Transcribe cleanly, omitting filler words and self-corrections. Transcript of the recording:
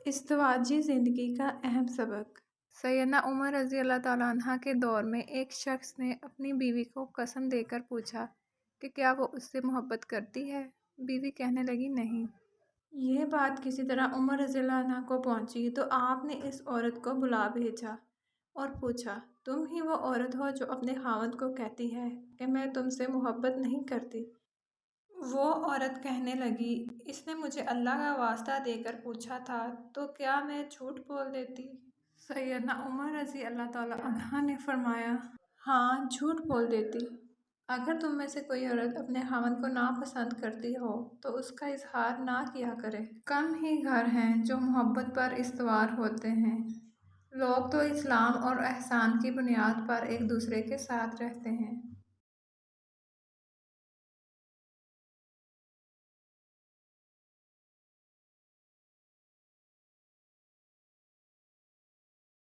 ازدواجی زندگی کا اہم سبق۔ سیدنا عمر رضی اللہ تعالیٰ عنہ کے دور میں ایک شخص نے اپنی بیوی کو قسم دے کر پوچھا کہ کیا وہ اس سے محبت کرتی ہے؟ بیوی کہنے لگی نہیں۔ یہ بات کسی طرح عمر رضی اللہ عنہ کو پہنچی تو آپ نے اس عورت کو بلا بھیجا اور پوچھا، تم ہی وہ عورت ہو جو اپنے خاوند کو کہتی ہے کہ میں تم سے محبت نہیں کرتی؟ وہ عورت کہنے لگی، اس نے مجھے اللہ کا واسطہ دے کر پوچھا تھا تو کیا میں جھوٹ بول دیتی؟ سیدنا عمر رضی اللہ تعالیٰ عنہ نے فرمایا، ہاں جھوٹ بول دیتی۔ اگر تم میں سے کوئی عورت اپنے خاوند کو ناپسند کرتی ہو تو اس کا اظہار نہ کیا کرے۔ کم ہی گھر ہیں جو محبت پر استوار ہوتے ہیں۔ لوگ تو اسلام اور احسان کی بنیاد پر ایک دوسرے کے ساتھ رہتے ہیں۔